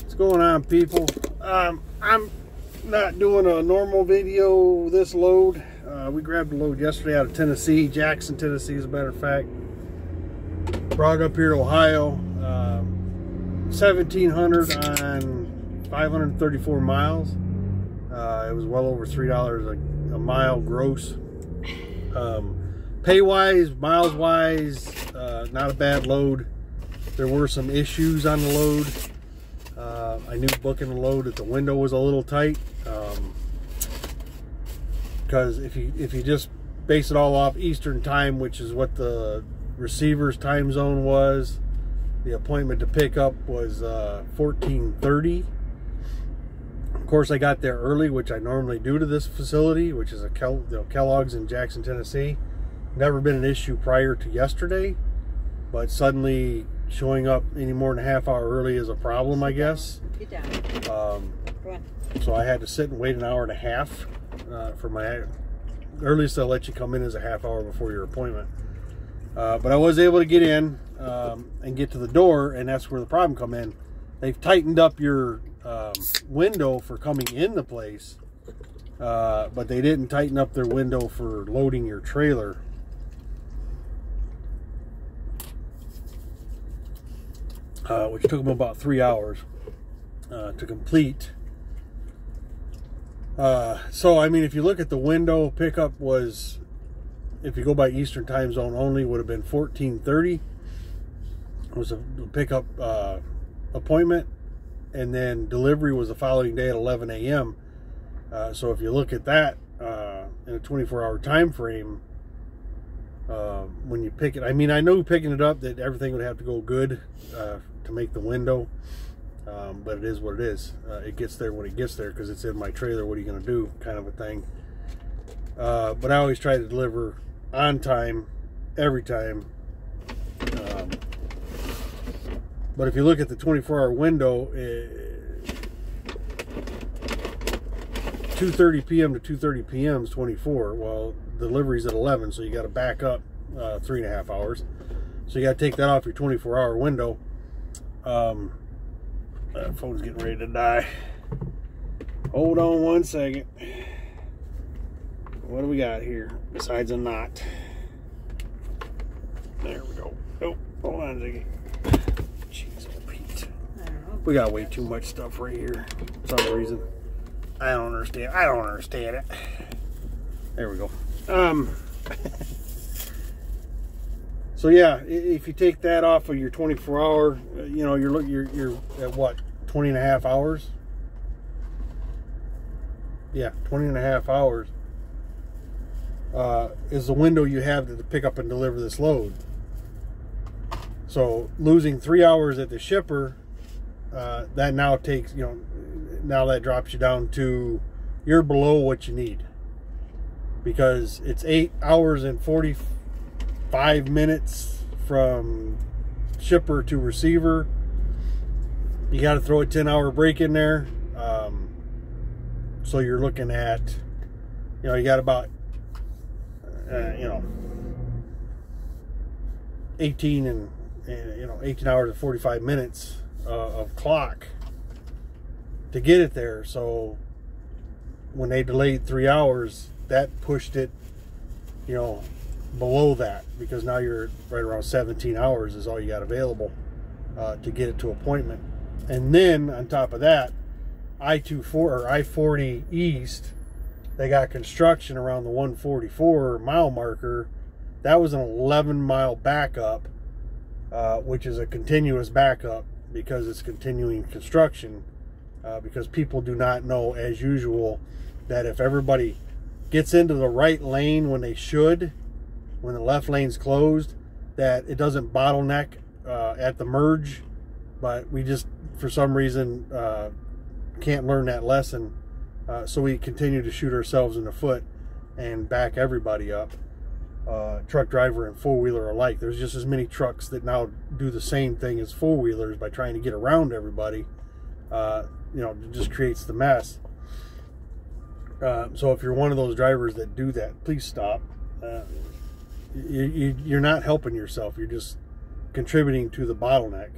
What's going on, people? I'm not doing a normal video this load. We grabbed a load yesterday out of Tennessee, Jackson, Tennessee, as a matter of fact. Brought it up here to Ohio. 1,700 on 534 miles. It was well over $3 a mile gross. Pay-wise, miles-wise, not a bad load. There were some issues on the load. I knew booking the load that the window was a little tight, because if you just base it all off Eastern time, which is what the receiver's time zone was, the appointment to pick up was 14:30. Of course, I got there early, which I normally do to this facility, which is Kellogg's in Jackson, Tennessee. Never been an issue prior to yesterday, but suddenly showing up any more than a half hour early is a problem, I guess. Get down. Go on. So I had to sit and wait an hour and a half for my earliest. They'll let you come in as a half hour before your appointment. But I was able to get in and get to the door, and that's where the problem come in. They've tightened up your window for coming in the place, but they didn't tighten up their window for loading your trailer. Which took them about 3 hours to complete. So, I mean, if you look at the window, pickup was, if you go by Eastern time zone only, would have been 14:30. It was a pickup appointment, and then delivery was the following day at 11 a.m. So if you look at that in a 24-hour time frame, when you pick it, I mean, I know picking it up that everything would have to go good to make the window, but it is what it is. It gets there when it gets there, because it's in my trailer. What are you going to do, kind of a thing. But I always try to deliver on time, every time. But if you look at the 24-hour window, 2:30 p.m. to 2:30 p.m. is 24. Well, delivery's at 11, so you got to back up 3.5 hours. So you got to take that off your 24-hour window. That phone's getting ready to die. Hold on one second. What do we got here besides a knot? There we go. Oh, hold on a second. Jeez, Pete. We got way too much stuff right here for some reason. I don't understand. I don't understand it. There we go. So yeah, if you take that off of your 24-hour, you know, you're at what, 20 and a half hours? Yeah, 20 and a half hours is the window you have to pick up and deliver this load. So losing 3 hours at the shipper, that now takes, you know, now that drops you down to, you're below what you need, because it's 8 hours and 45 minutes from shipper to receiver. You got to throw a 10-hour break in there. So you're looking at, you know, you got about, you know, 18 hours and 45 minutes of clock to get it there. So when they delayed 3 hours, that pushed it, you know, below that, because now you're right around 17 hours is all you got available to get it to appointment. And then on top of that, I-40 East, they got construction around the 144 mile marker. That was an 11-mile backup, which is a continuous backup because it's continuing construction, because people do not know, as usual, that if everybody gets into the right lane when they should, when the left lane's closed, that it doesn't bottleneck at the merge. But we just, for some reason, can't learn that lesson, so we continue to shoot ourselves in the foot and back everybody up, truck driver and four-wheeler alike. There's just as many trucks that now do the same thing as four-wheelers by trying to get around everybody. You know, it just creates the mess. So if you're one of those drivers that do that, please stop. You're not helping yourself. You're just contributing to the bottleneck.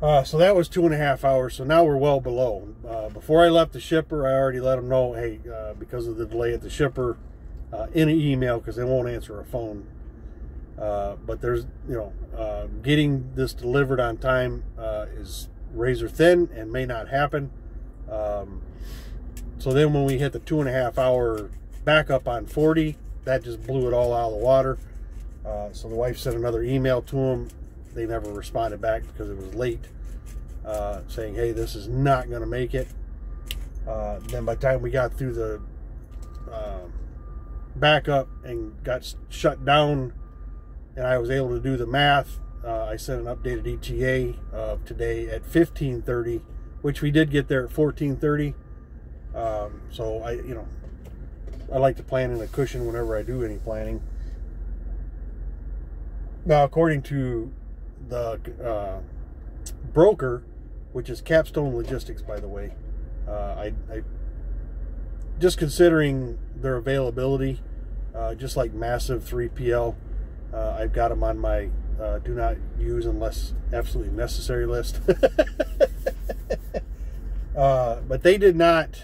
So that was 2.5 hours. So now we're well below. Before I left the shipper, I already let them know, hey, because of the delay at the shipper, in an email, because they won't answer a phone. But there's, getting this delivered on time is razor thin and may not happen. So then when we hit the 2.5 hour backup on 40, that just blew it all out of the water. So the wife sent another email to them. They never responded back because it was late, saying, hey, this is not going to make it. Then by the time we got through the backup and got shut down, and I was able to do the math, I sent an updated ETA of today at 15:30, which we did get there at 14:30. So I like to plan in a cushion whenever I do any planning. Now, according to the broker, which is Capstone Logistics, by the way, I just considering their availability, just like Massive 3PL, I've got them on my do not use unless absolutely necessary list. But they did not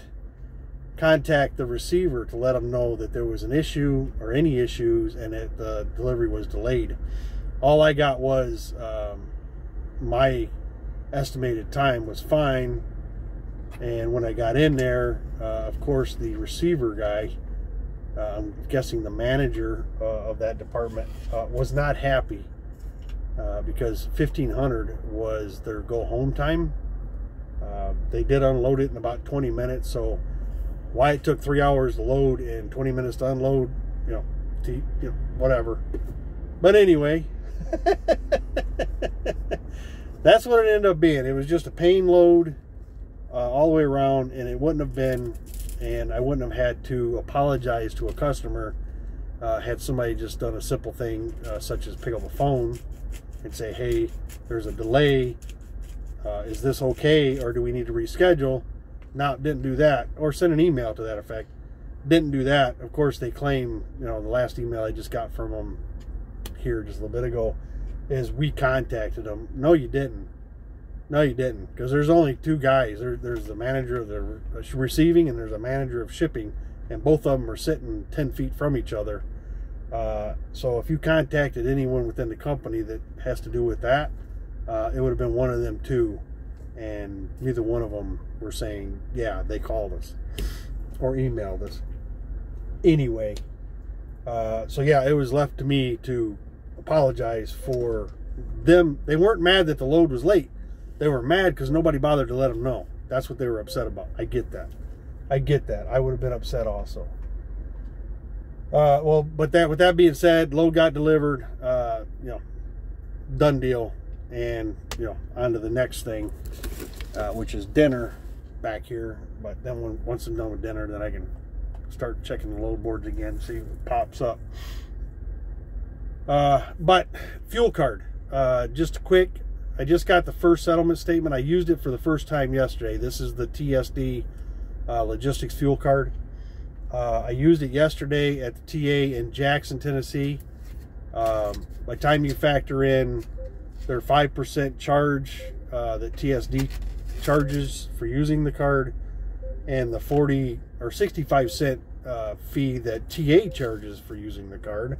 contact the receiver to let them know that there was an issue or any issues and that the delivery was delayed. All I got was my estimated time was fine, and when I got in there, of course the receiver guy, I'm guessing the manager of that department, was not happy because 1500 was their go home time. They did unload it in about 20 minutes, so why it took 3 hours to load and 20 minutes to unload, whatever. But anyway, that's what it ended up being. It was just a pain load all the way around, and it wouldn't have been, and I wouldn't have had to apologize to a customer had somebody just done a simple thing such as pick up a phone and say, hey, there's a delay, is this okay, or do we need to reschedule? No, didn't do that, or send an email to that effect. Didn't do that. Of course, they claim, the last email I just got from them here just a little bit ago is we contacted them. No, you didn't. No, you didn't, because there's only two guys. There's the manager of the receiving and there's a manager of shipping, and both of them are sitting 10 feet from each other. So if you contacted anyone within the company that has to do with that, it would have been one of them two, and neither one of them were saying, yeah, they called us or emailed us. Anyway, so yeah, it was left to me to apologize for them. They weren't mad that the load was late. They were mad because nobody bothered to let them know. That's what they were upset about. I get that. I get that. I would have been upset also. Well, but with that being said, load got delivered. Done deal. And on to the next thing, which is dinner back here. But then once I'm done with dinner, then I can start checking the load boards again, see what pops up. But fuel card, just quick. I just got the first settlement statement. I used it for the first time yesterday. This is the TSD logistics fuel card. I used it yesterday at the TA in Jackson, Tennessee. By the time you factor in their 5% charge that TSD charges for using the card, and the 40 or 65 cent fee that TA charges for using the card,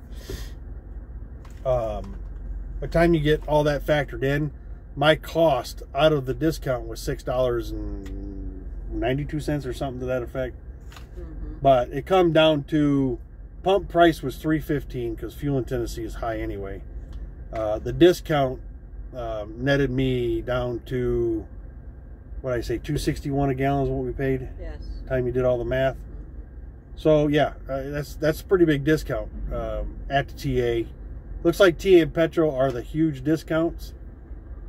by the time you get all that factored in, my cost out of the discount was $6.92 or something to that effect. But it come down to, pump price was $3.15 because fuel in Tennessee is high anyway. The discount netted me down to, what did I say, $2.61 a gallon is what we paid? Yes. Time you did all the math. So yeah, that's a pretty big discount at the TA. Looks like TA and Petro are the huge discounts.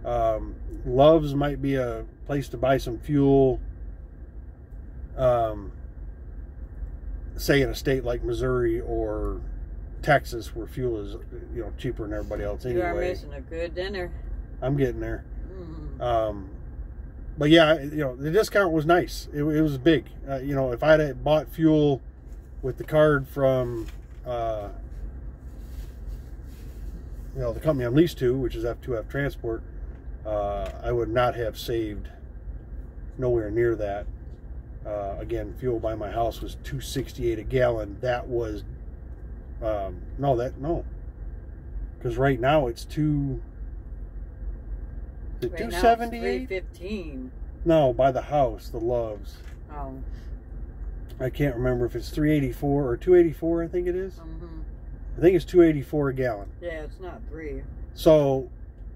Love's might be a place to buy some fuel, say in a state like Missouri or Texas, where fuel is cheaper than everybody else anyway. You are missing a good dinner. I'm getting there. But yeah, the discount was nice. It was big. If I had bought fuel with the card from the company I'm leased to, which is F2F Transport, I would not have saved nowhere near that. Again, fuel by my house was $2.68 a gallon. That was no, because right now it's $2.78. $3.15. No, by the house, the Loves. Oh. I can't remember if it's $3.84 or $2.84. I think it is. Mm-hmm. I think it's $2.84 a gallon. Yeah, it's not $3. So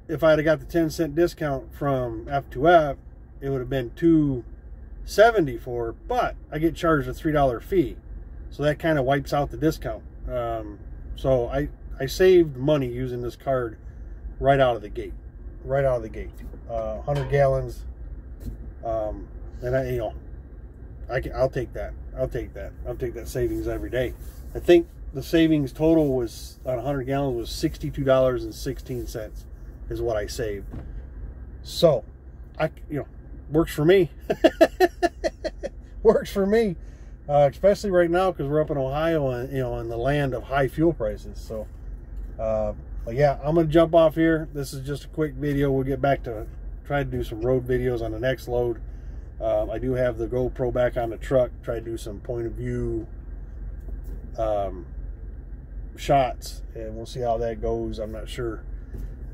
if I'd have got the 10-cent discount from F2F, it would have been $2.74. But I get charged a $3 fee, so that kind of wipes out the discount. So I saved money using this card right out of the gate. 100 gallons. And I'll take that. I'll take that savings every day. I think the savings total was on 100 gallons was $62.16 is what I saved. So, works for me. Works for me, especially right now because we're up in Ohio and in the land of high fuel prices. So, but yeah, I'm gonna jump off here. This is just a quick video. We'll get back to try to do some road videos on the next load. I do have the GoPro back on the truck. Try to do some point of view shots, and we'll see how that goes. I'm not sure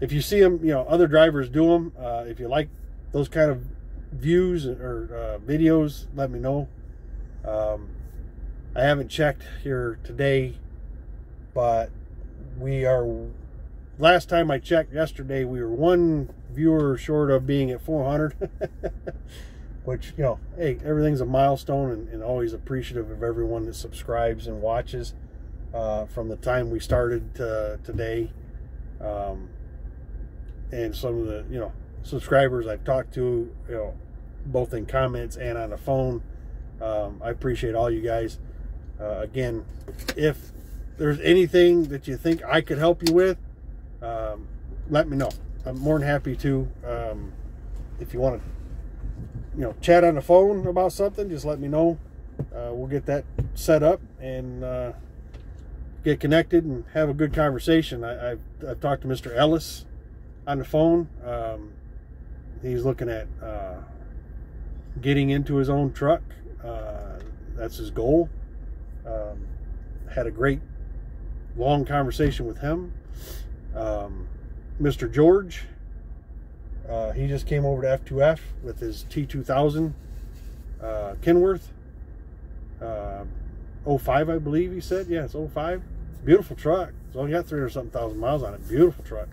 if you see them, other drivers do them. If you like those kind of views or videos, let me know. I haven't checked here today, but last time I checked yesterday, we were one viewer short of being at 400. Which, hey, everything's a milestone, and always appreciative of everyone that subscribes and watches from the time we started to today. And some of the, subscribers I've talked to, both in comments and on the phone. I appreciate all you guys. Again, if there's anything that you think I could help you with, let me know. I'm more than happy to. If you want to chat on the phone about something, just let me know. We'll get that set up and get connected and have a good conversation. I've talked to Mr. Ellis on the phone. He's looking at getting into his own truck. That's his goal. Had a great long conversation with him. Mr. George, he just came over to F2F with his T2000 Kenworth 05, I believe he said. Yeah, it's 05. Beautiful truck. It's only got 300-something thousand miles on it. Beautiful truck.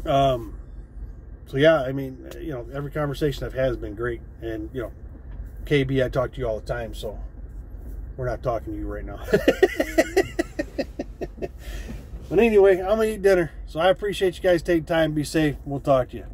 So yeah, I mean, every conversation I've had has been great. And KB, I talk to you all the time, so we're not talking to you right now. But anyway, I'm gonna eat dinner. So I appreciate you guys taking time. Be safe. We'll talk to you.